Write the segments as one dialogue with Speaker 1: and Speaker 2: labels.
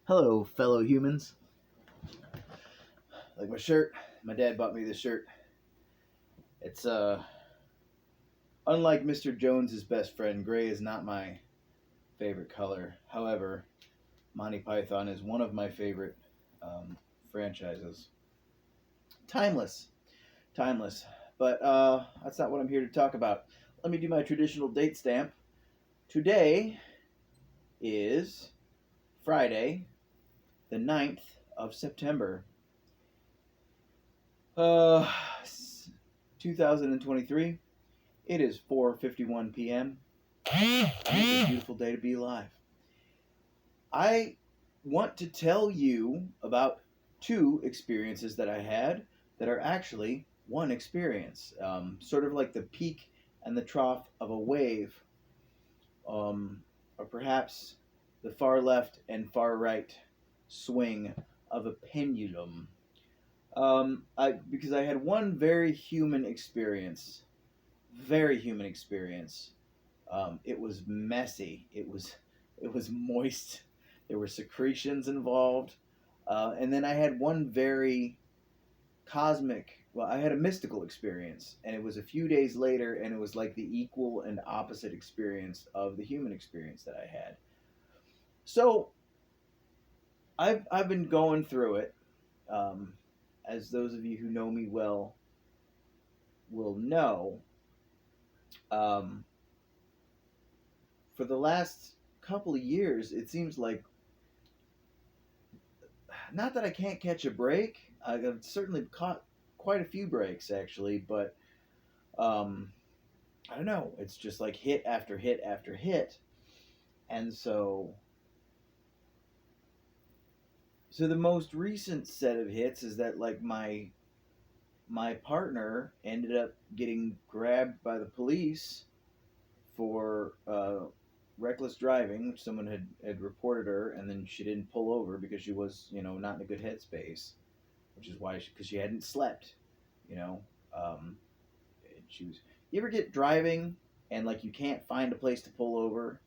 Speaker 1: Hello, fellow humans. Like my shirt, my dad bought me this shirt. It's unlike Mr. Jones's best friend, gray is not my favorite color. However, Monty Python is one of my favorite um, franchises. Timeless, timeless. But that's not what I'm here to talk about. Let me do my traditional date stamp. Today is Friday, the 9th of September. Uh, 2023. It is 4:51 p.m. and it's a beautiful day to be alive. I want to tell you about two experiences that I had that are actually one experience, sort of like the peak and the trough of a wave, or perhaps the far left and far right swing of a pendulum. Because I had one very human experience. It was messy. It was moist. There were secretions involved, and then I had one very cosmic. Well, I had a mystical experience, and it was a few days later, and it was like the equal and opposite experience of the human experience that I had. So I've been going through it, um, as those of you who know me well will know. Um, for the last couple of years, it seems like, not that I can't catch a break. I've certainly caught quite a few breaks actually, but um, I don't know. It's just like hit after hit after hit, and so the most recent set of hits is that like my partner ended up getting grabbed by the police for reckless driving. Someone had reported her, and then she didn't pull over because she was, not in a good headspace, which is why because she hadn't slept, you know. Um, she was. You ever get driving and like you can't find a place to pull over,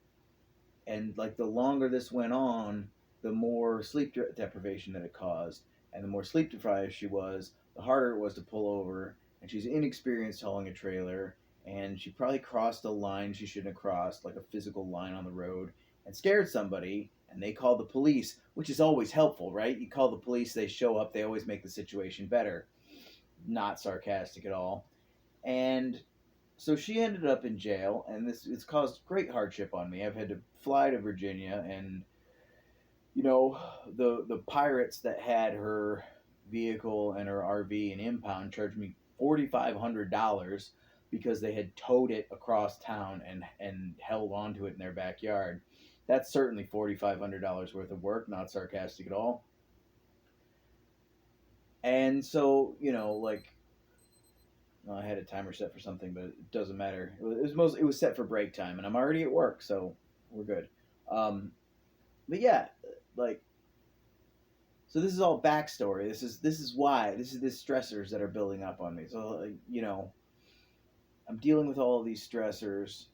Speaker 1: and like the longer this went on, the more sleep deprivation that it caused, and the more sleep deprived she was, the harder it was to pull over. And she's inexperienced hauling a trailer, and she probably crossed a line she shouldn't have crossed, like a physical line on the road, and scared somebody. And they called the police, which is always helpful, right? You call the police, they show up, they always make the situation better. Not sarcastic at all. And so she ended up in jail, and this it's caused great hardship on me. I've had to fly to Virginia, and the pirates that had her vehicle and her RV and impound charged me $4,500 because they had towed it across town and held onto it in their backyard. That's certainly $4,500 worth of work, not sarcastic at all. And so, like, well, I had a timer set for something, but it doesn't matter. It was set for break time, and I'm already at work, so we're good. Um, but yeah, like, so this is all backstory. This is why this is the stressors that are building up on me. So I'm dealing with all of these stressors.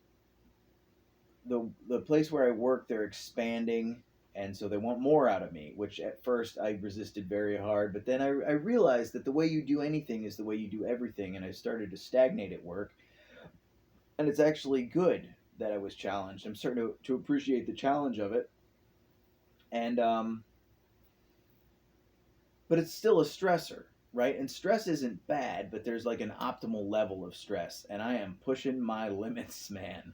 Speaker 1: The place where I work, they're expanding, and so they want more out of me. Which at first I resisted very hard, but then I realized that the way you do anything is the way you do everything, and I started to stagnate at work. And it's actually good that I was challenged. I'm starting to appreciate the challenge of it, and but it's still a stressor, right? And stress isn't bad, but there's like an optimal level of stress, and I am pushing my limits, man.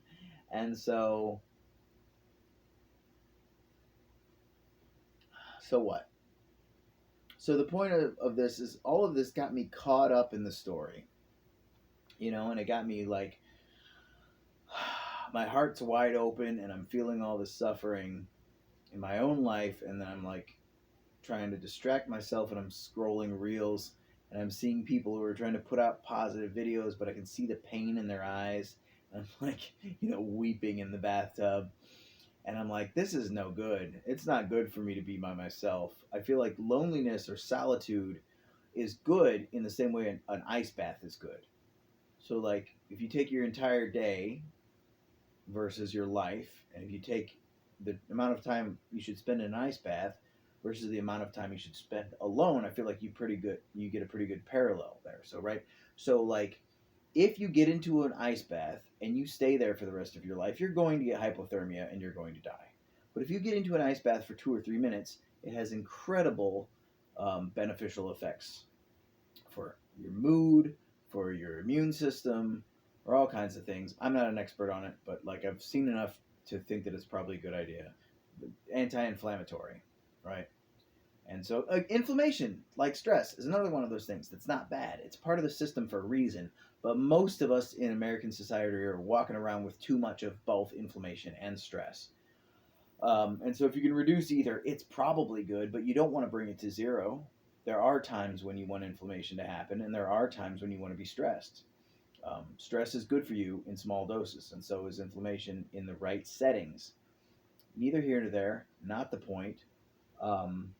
Speaker 1: And so what? So the point of this is all of this got me caught up in the story, and it got me like my heart's wide open, and I'm feeling all the suffering in my own life, and then I'm like trying to distract myself, and I'm scrolling reels, and I'm seeing people who are trying to put out positive videos, but I can see the pain in their eyes, and I'm like, weeping in the bathtub. And I'm like, this is no good. It's not good for me to be by myself. I feel like loneliness or solitude is good in the same way an ice bath is good. So, like, if you take your entire day versus your life, and if you take the amount of time you should spend in an ice bath versus the amount of time you should spend alone, I feel like you get a pretty good parallel there. So right, so like if you get into an ice bath and you stay there for the rest of your life, you're going to get hypothermia and you're going to die. But if you get into an ice bath for 2 or 3 minutes, it has incredible beneficial effects for your mood, for your immune system, or all kinds of things. I'm not an expert on it, but like I've seen enough to think that it's probably a good idea. Anti-inflammatory, right? And so, inflammation, like stress, is another one of those things that's not bad. It's part of the system for a reason. But most of us in American society are walking around with too much of both inflammation and stress. And so, if you can reduce either, it's probably good, but you don't want to bring it to zero. There are times when you want inflammation to happen, and there are times when you want to be stressed. Stress is good for you in small doses, and so is inflammation in the right settings. Neither here nor there, not the point. Um,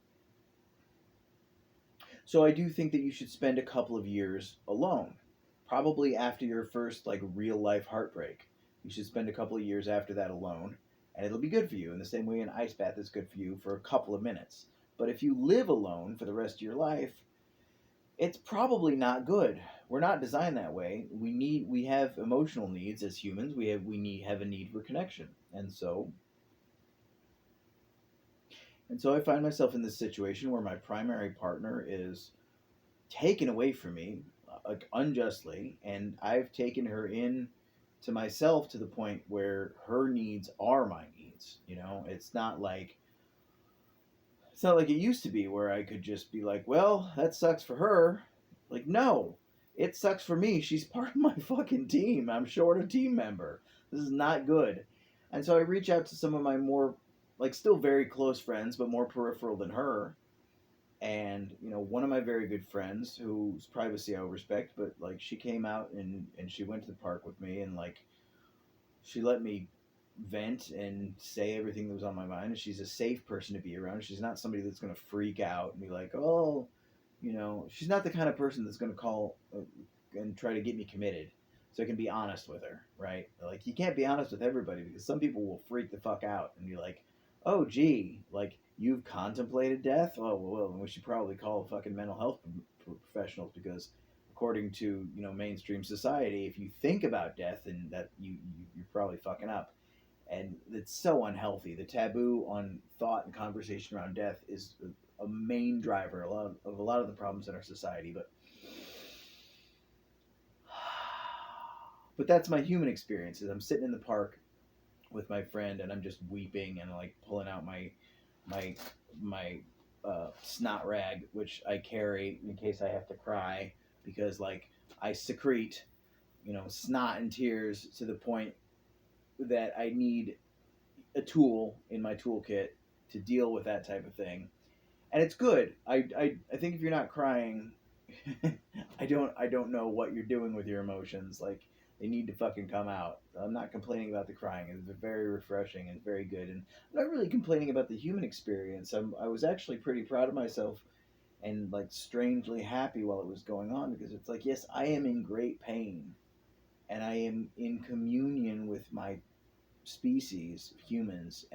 Speaker 1: So I do think that you should spend a couple of years alone. Probably after your first like real life heartbreak. You should spend a couple of years after that alone, and it'll be good for you in the same way an ice bath is good for you for a couple of minutes. But if you live alone for the rest of your life, it's probably not good. We're not designed that way. We have emotional needs as humans. We have a need for connection. And so I find myself in this situation where my primary partner is taken away from me, like unjustly, and I've taken her in to myself to the point where her needs are my needs. It's not like it used to be where I could just be like, well, that sucks for her. Like, no, it sucks for me. She's part of my fucking team. I'm short a team member. This is not good. And so I reach out to some of my more, like, still very close friends, but more peripheral than her. And one of my very good friends, whose privacy I respect, but like she came out and she went to the park with me, and like she let me vent and say everything that was on my mind. And she's a safe person to be around. She's not somebody that's going to freak out and be like, oh, she's not the kind of person that's going to call and try to get me committed. So I can be honest with her, right? Like, you can't be honest with everybody because some people will freak the fuck out and be like, oh, gee, like, you've contemplated death? Oh, well, we should probably call fucking mental health professionals, because according to, mainstream society, if you think about death, and that you're probably fucking up. And it's so unhealthy. The taboo on thought and conversation around death is a main driver of a lot of the problems in our society. But that's my human experience. Is I'm sitting in the park with my friend and I'm just weeping and like pulling out my my snot rag, which I carry in case I have to cry, because like I secrete snot and tears to the point that I need a tool in my toolkit to deal with that type of thing. And it's good. I think if you're not crying, I don't know what you're doing with your emotions. Like, they need to fucking come out. I'm not complaining about the crying. It's very refreshing and very good. And I'm not really complaining about the human experience. I was actually pretty proud of myself and like strangely happy while it was going on, because it's like, yes, I am in great pain and I am in communion with my species, humans,